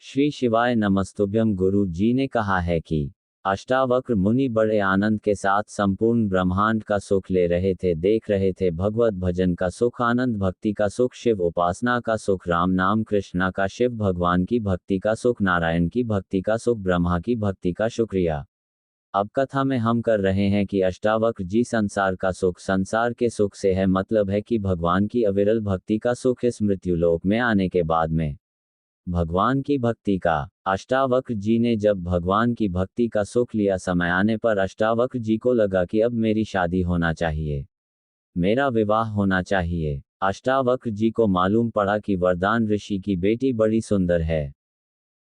श्री शिवाय नमस्तुभ्यम। गुरु जी ने कहा है कि अष्टावक्र मुनि बड़े आनंद के साथ संपूर्ण ब्रह्मांड का सुख ले रहे थे, देख रहे थे भगवत भजन का सुख, आनंद भक्ति का सुख, शिव उपासना का सुख, राम नाम कृष्णा का, शिव भगवान की भक्ति का सुख, नारायण की भक्ति का सुख, ब्रह्मा की भक्ति का शुक्रिया। अब कथा में हम कर रहे हैं कि अष्टावक्र जी संसार का सुख संसार के सुख से है, मतलब है कि भगवान की अविरल भक्ति का सुख इस मृत्युलोक में आने के बाद में भगवान की भक्ति का। अष्टावक्र जी ने जब भगवान की भक्ति का सुख लिया, समय आने पर अष्टावक्र जी को लगा कि अब मेरी शादी होना चाहिए, मेरा विवाह होना चाहिए। अष्टावक्र जी को मालूम पड़ा कि वरदान ऋषि की बेटी बड़ी सुंदर है।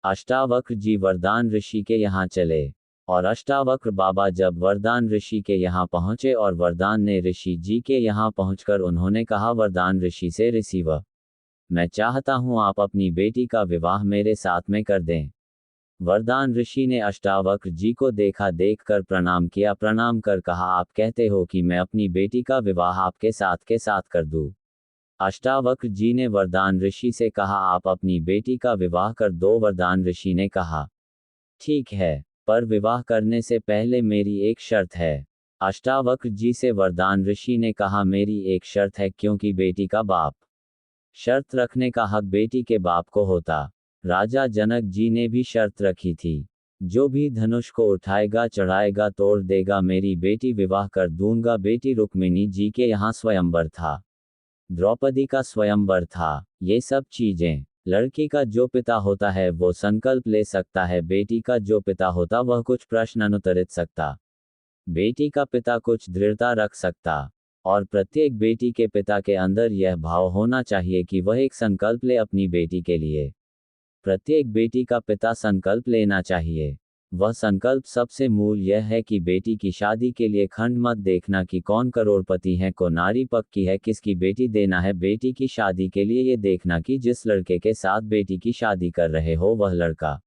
अष्टावक्र जी वरदान ऋषि के यहाँ चले और अष्टावक्र बाबा जब वरदान ऋषि के यहाँ पहुँचे और वरदान ने ऋषि जी के यहाँ पहुँचकर उन्होंने कहा वरदान ऋषि से, ऋषिव, मैं चाहता हूं आप अपनी बेटी का विवाह मेरे साथ में कर दें। वरदान ऋषि ने अष्टावक्र जी को देखा, देखकर प्रणाम किया, प्रणाम कर कहा, आप कहते हो कि मैं अपनी बेटी का विवाह आपके साथ कर दूं। अष्टावक्र जी ने वरदान ऋषि से कहा, आप अपनी बेटी का विवाह कर दो। वरदान ऋषि ने कहा, ठीक है, पर विवाह करने से पहले मेरी एक शर्त है। अष्टावक्र जी से वरदान ऋषि ने कहा, मेरी एक शर्त है, क्योंकि बेटी का बाप, शर्त रखने का हक बेटी के बाप को होता। राजा जनक जी ने भी शर्त रखी थी, जो भी धनुष को उठाएगा, चढ़ाएगा, तोड़ देगा, मेरी बेटी विवाह कर दूंगा। बेटी रुक्मिणी जी के यहाँ स्वयंवर था, द्रौपदी का स्वयंवर था। ये सब चीजें लड़की का जो पिता होता है वो संकल्प ले सकता है, बेटी का जो पिता होता वह कुछ प्रश्न अनुत्तरित सकता, बेटी का पिता कुछ दृढ़ता रख सकता। और प्रत्येक बेटी के पिता के अंदर यह भाव होना चाहिए कि वह एक संकल्प ले अपनी बेटी के लिए। प्रत्येक बेटी का पिता संकल्प लेना चाहिए। वह संकल्प सबसे मूल यह है कि बेटी की शादी के लिए खंड मत देखना कि कौन करोड़पति है, को नारी पक्की है, किसकी बेटी देना है। बेटी की शादी के लिए ये देखना कि जिस लड़के के साथ बेटी की शादी कर रहे हो वह लड़का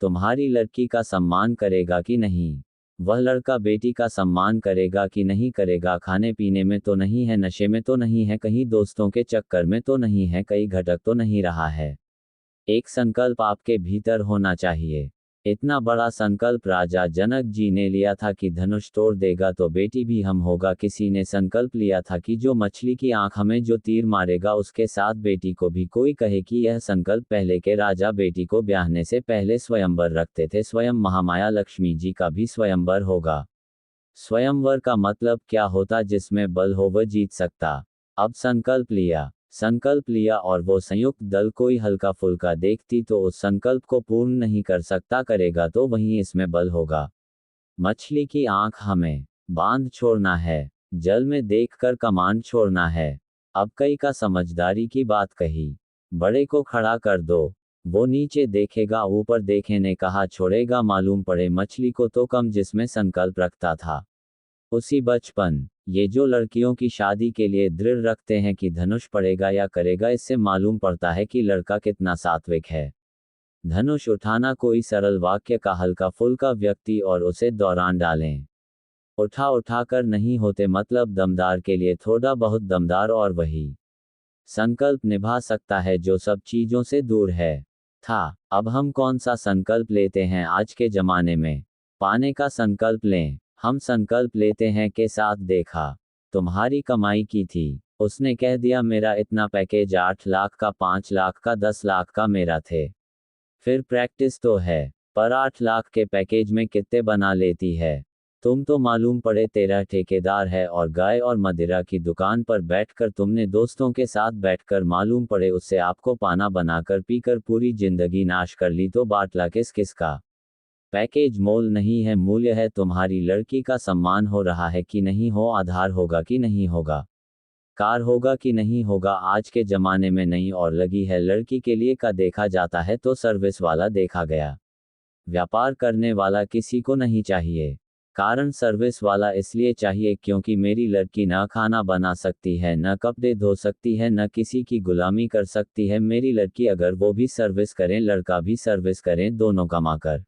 तुम्हारी लड़की का सम्मान करेगा कि नहीं, वह लड़का बेटी का सम्मान करेगा कि नहीं करेगा, खाने पीने में तो नहीं है, नशे में तो नहीं है, कहीं दोस्तों के चक्कर में तो नहीं है, कहीं घटक तो नहीं रहा है। एक संकल्प आपके भीतर होना चाहिए। इतना बड़ा संकल्प राजा जनक जी ने लिया था कि धनुष तोड़ देगा तो बेटी भी हम होगा। किसी ने संकल्प लिया था कि जो मछली की आंख हमें जो तीर मारेगा उसके साथ बेटी को भी कोई कहे कि यह संकल्प पहले के राजा बेटी को ब्याहने से पहले स्वयंवर रखते थे, स्वयं महामाया लक्ष्मी जी का भी स्वयंवर होगा। स्वयंवर का मतलब क्या होता, जिसमें बल हो वह जीत सकता। अब संकल्प लिया और वो संयुक्त दल कोई हल्का फुल्का देखती तो उस संकल्प को पूर्ण नहीं कर सकता, करेगा तो वहीं इसमें बल होगा। मछली की आंख हमें बांध छोड़ना है, जल में देखकर कमान छोड़ना है। अब कई का समझदारी की बात कही, बड़े को खड़ा कर दो, वो नीचे देखेगा ऊपर देखे ने कहा छोड़ेगा, मालूम पड़े मछली को तो कम जिसमें संकल्प रखता था। उसी बचपन ये जो लड़कियों की शादी के लिए दृढ़ रखते हैं कि धनुष पड़ेगा या करेगा, इससे मालूम पड़ता है कि लड़का कितना सात्विक है। धनुष उठाना कोई सरल वाक्य का हल्का फुल्का व्यक्ति और उसे दौरान डालें, उठा कर नहीं होते, मतलब दमदार के लिए थोड़ा बहुत दमदार, और वही संकल्प निभा सकता है जो सब चीजों से दूर है था। अब हम कौन सा संकल्प लेते हैं आज के जमाने में? पाने का संकल्प लें। हम संकल्प लेते हैं के साथ देखा, तुम्हारी कमाई की थी, उसने कह दिया मेरा इतना पैकेज 8 लाख का, 5 लाख का, 10 लाख का मेरा थे। फिर प्रैक्टिस तो है, पर 8 लाख के पैकेज में कितने बना लेती है तुम? तो मालूम पड़े तेरा ठेकेदार है और गाय और मदिरा की दुकान पर बैठकर तुमने दोस्तों के साथ बैठकर मालूम पड़े उससे आपको पाना बनाकर पीकर पूरी जिंदगी नाश कर ली, तो बाटला किसका? पैकेज मोल नहीं है, मूल्य है तुम्हारी लड़की का सम्मान हो रहा है कि नहीं हो, आधार होगा कि नहीं होगा, कार होगा कि नहीं होगा। आज के जमाने में नहीं और लगी है लड़की के लिए का देखा जाता है तो सर्विस वाला देखा गया, व्यापार करने वाला किसी को नहीं चाहिए। कारण सर्विस वाला इसलिए चाहिए क्योंकि मेरी लड़की न खाना बना सकती है, न कपड़े धो सकती है, न किसी की गुलामी कर सकती है। मेरी लड़की अगर वो भी सर्विस करें, लड़का भी सर्विस करें, दोनों कमाकर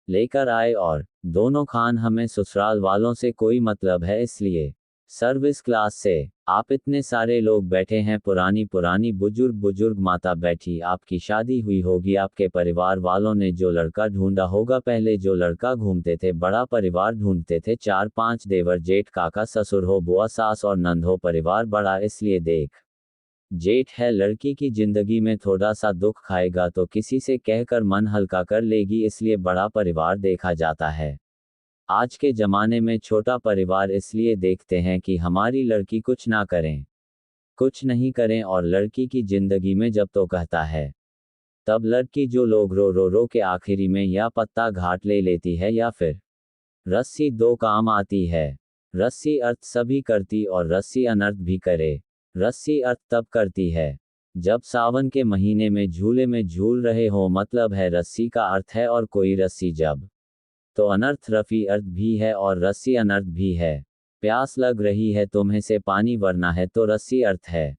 लेकर आए और दोनों खान, हमें ससुराल वालों से कोई मतलब है, इसलिए सर्विस क्लास से आप इतने सारे लोग बैठे हैं, पुरानी पुरानी बुजुर्ग बुजुर्ग माता बैठी, आपकी शादी हुई होगी, आपके परिवार वालों ने जो लड़का ढूंढा होगा, पहले जो लड़का घूमते थे, बड़ा परिवार ढूंढते थे, 4-5 देवर जेठ काका ससुर हो, बुआ सास और नंद हो, परिवार बड़ा, इसलिए देख जेठ है, लड़की की जिंदगी में थोड़ा सा दुख खाएगा तो किसी से कहकर मन हल्का कर लेगी, इसलिए बड़ा परिवार देखा जाता है। आज के जमाने में छोटा परिवार इसलिए देखते हैं कि हमारी लड़की कुछ ना करें, कुछ नहीं करें, और लड़की की जिंदगी में जब तो कहता है तब लड़की जो लोग रो रो रो के आखिरी में या पत्ता घाट ले लेती है या फिर रस्सी दो काम आती है। रस्सी अर्थ सभी करती और रस्सी अनर्थ भी करे। रस्सी अर्थ तब करती है जब सावन के महीने में झूले में झूल रहे हो, मतलब है रस्सी का अर्थ है, और कोई रस्सी जब तो अनर्थ रफी अर्थ भी है और रस्सी अनर्थ भी है। प्यास लग रही है तुम्हें से पानी वरना है तो रस्सी अर्थ है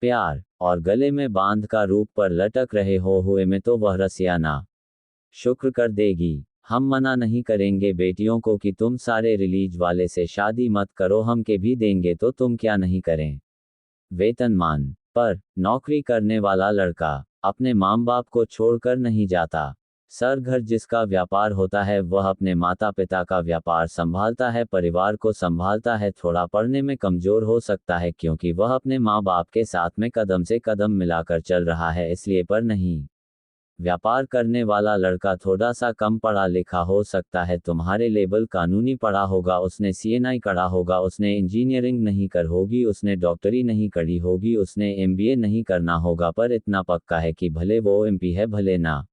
प्यार, और गले में बांध का रूप पर लटक रहे हो हुए में तो वह रस्सियाँ ना शुक्र कर देगी। हम मना नहीं करेंगे बेटियों को कि तुम सारे रिलीज वाले से शादी मत करो, हम के भी देंगे तो तुम क्या नहीं करें। वेतनमान पर नौकरी करने वाला लड़का अपने माँ बाप को छोड़कर नहीं जाता। सर घर जिसका व्यापार होता है वह अपने माता पिता का व्यापार संभालता है, परिवार को संभालता है। थोड़ा पढ़ने में कमजोर हो सकता है क्योंकि वह अपने माँ बाप के साथ में कदम से कदम मिलाकर चल रहा है, इसलिए पर नहीं। व्यापार करने वाला लड़का थोड़ा सा कम पढ़ा लिखा हो सकता है, तुम्हारे लेवल कानूनी पढ़ा होगा, उसने सीएनआई करा होगा, उसने इंजीनियरिंग नहीं कर होगी, उसने डॉक्टरी नहीं करी होगी, उसने एमबीए नहीं करना होगा, पर इतना पक्का है कि भले वो एमपी है भले ना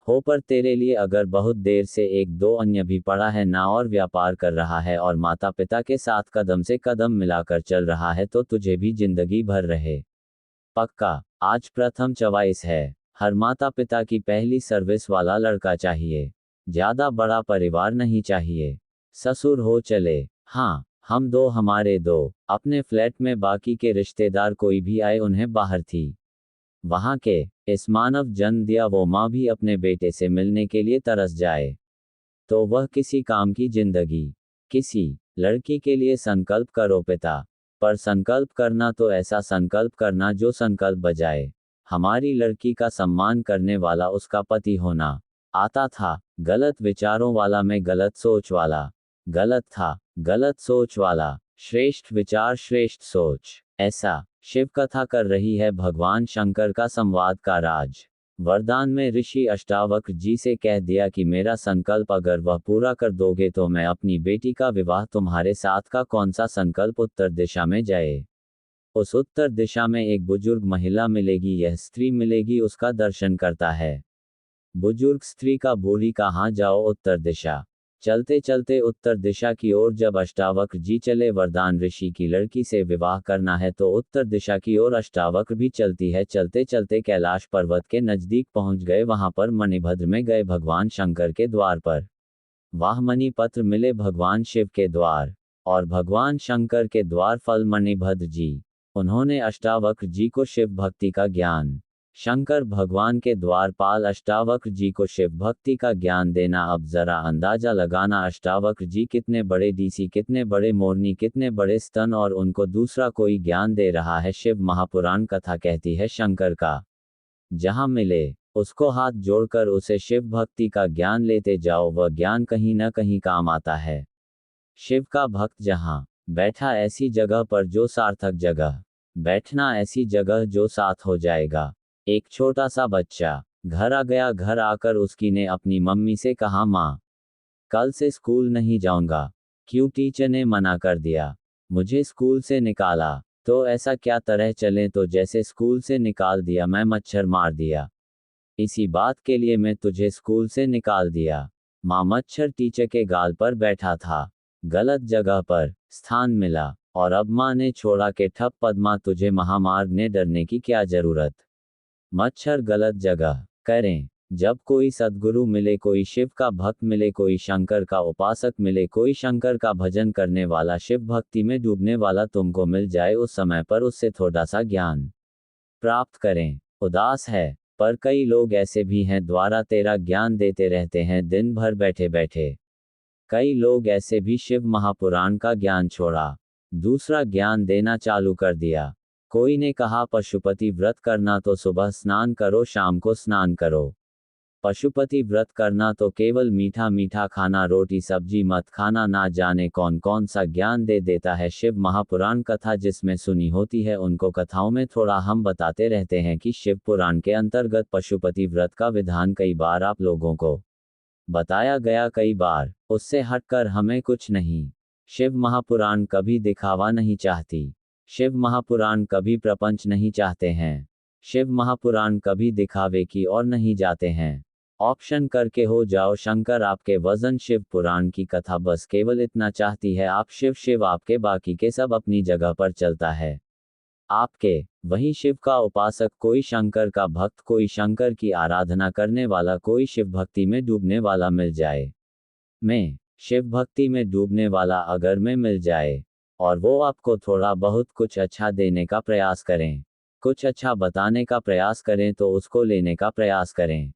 हो, पर तेरे लिए अगर बहुत देर से एक दो अन्य भी पढ़ा है ना और व्यापार कर रहा है और माता पिता के साथ कदम से कदम मिलाकर चल रहा है तो तुझे भी जिंदगी भर रहे पक्का। आज प्रथम चॉइस है, हर माता पिता की पहली सर्विस वाला लड़का चाहिए। ज्यादा बड़ा परिवार नहीं चाहिए। ससुर हो चले, हाँ हम दो हमारे दो, अपने फ्लैट में बाकी के रिश्तेदार कोई भी आए उन्हें बाहर थी वहां के इस मानव जन्म दिया वो माँ भी अपने बेटे से मिलने के लिए तरस जाए तो वह किसी काम की जिंदगी। किसी लड़की के लिए संकल्प करो पिता, पर संकल्प करना तो ऐसा संकल्प करना जो संकल्प बजाए। हमारी लड़की का सम्मान करने वाला उसका पति होना आता था। गलत विचारों वाला में गलत सोच वाला, गलत था गलत सोच वाला, श्रेष्ठ विचार श्रेष्ठ सोच। ऐसा शिव कथा कर रही है भगवान शंकर का संवाद का राज। वरदान में ऋषि अष्टावक्र जी से कह दिया कि मेरा संकल्प अगर वह पूरा कर दोगे तो मैं अपनी बेटी का विवाह तुम्हारे साथ का कौन सा संकल्प उत्तर दिशा में जाए। उस उत्तर दिशा में एक बुजुर्ग महिला मिलेगी, यह स्त्री मिलेगी, उसका दर्शन करता है। बुजुर्ग स्त्री का बूढ़ी कहाँ जाओ उत्तर दिशा। चलते चलते उत्तर दिशा की ओर जब अष्टावक्र जी चले, वरदान ऋषि की लड़की से विवाह करना है तो उत्तर दिशा की ओर अष्टावक्र भी चलती है। चलते चलते कैलाश पर्वत के नजदीक पहुंच गए, वहां पर मणिभद्र में गए भगवान शंकर के द्वार पर। वाह मणि पत्र मिले भगवान शिव के द्वार और भगवान शंकर के द्वार फल मणिभद्र जी। उन्होंने अष्टावक्र जी को शिव भक्ति का ज्ञान, शंकर भगवान के द्वारपाल अष्टावक्र जी को शिव भक्ति का ज्ञान देना। अब जरा अंदाजा लगाना अष्टावक्र जी कितने बड़े डीसी, कितने बड़े मोरनी, कितने बड़े स्तन, और उनको दूसरा कोई ज्ञान दे रहा है। शिव महापुराण कथा कहती है शंकर का जहां मिले उसको हाथ जोड़कर उसे शिव भक्ति का ज्ञान लेते जाओ, वह ज्ञान कहीं न कहीं काम आता है। शिव का भक्त जहां बैठा ऐसी जगह पर जो सार्थक जगह, बैठना ऐसी जगह जो साथ हो जाएगा। एक छोटा सा बच्चा घर आ गया, घर आकर उसकी ने अपनी मम्मी से कहा, माँ कल से स्कूल नहीं जाऊंगा। क्यों? टीचर ने मना कर दिया, मुझे स्कूल से निकाला। तो ऐसा क्या तरह चलें तो जैसे स्कूल से निकाल दिया मैं मच्छर मार दिया, इसी बात के लिए मैं तुझे स्कूल से निकाल दिया। माँ मच्छर टीचर के गाल पर बैठा था, गलत जगह पर स्थान मिला और अब माँ ने छोड़ा के ठप पद्मा तुझे महामार्ग ने डरने की क्या जरूरत। मच्छर गलत जगह करें। जब कोई सद्गुरु मिले, कोई शिव का भक्त मिले, कोई शंकर का उपासक मिले, कोई शंकर का भजन करने वाला, शिव भक्ति में डूबने वाला तुमको मिल जाए, उस समय पर उससे थोड़ा सा ज्ञान प्राप्त करें। उदास है पर कई लोग ऐसे भी हैं द्वारा तेरा ज्ञान देते रहते हैं दिन भर बैठे बैठे। कई लोग ऐसे भी शिव महापुराण का ज्ञान छोड़ा दूसरा ज्ञान देना चालू कर दिया। कोई ने कहा पशुपति व्रत करना तो सुबह स्नान करो, शाम को स्नान करो। पशुपति व्रत करना तो केवल मीठा मीठा खाना, रोटी सब्जी मत खाना, ना जाने कौन कौन सा ज्ञान दे देता है। शिव महापुराण कथा जिसमें सुनी होती है उनको कथाओं में थोड़ा हम बताते रहते हैं कि शिव पुराण के अंतर्गत पशुपति व्रत का विधान कई बार आप लोगों को बताया गया, कई बार। उससे हटकर हमें कुछ नहीं। शिव महापुराण कभी दिखावा नहीं चाहती। शिव महापुराण कभी प्रपंच नहीं चाहते हैं। शिव महापुराण कभी दिखावे की ओर नहीं जाते हैं। ऑप्शन करके हो जाओ शंकर आपके वजन। शिव पुराण की कथा बस केवल इतना चाहती है, आप शिव शिव आपके, बाकी के सब अपनी जगह पर चलता है आपके। वहीं शिव का उपासक, कोई शंकर का भक्त, कोई शंकर की आराधना करने वाला, कोई शिव भक्ति में डूबने वाला मिल जाए। मैं शिव भक्ति में डूबने वाला अगर मैं मिल जाए और वो आपको थोड़ा बहुत कुछ अच्छा देने का प्रयास करें, कुछ अच्छा बताने का प्रयास करें, तो उसको लेने का प्रयास करें,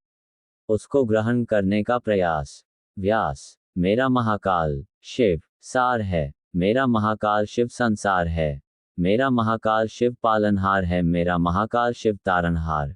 उसको ग्रहण करने का प्रयास। व्यास, मेरा महाकाल शिव सार है। मेरा महाकाल शिव संसार है। मेरा महाकाल शिव पालनहार है। मेरा महाकाल शिव तारनहार।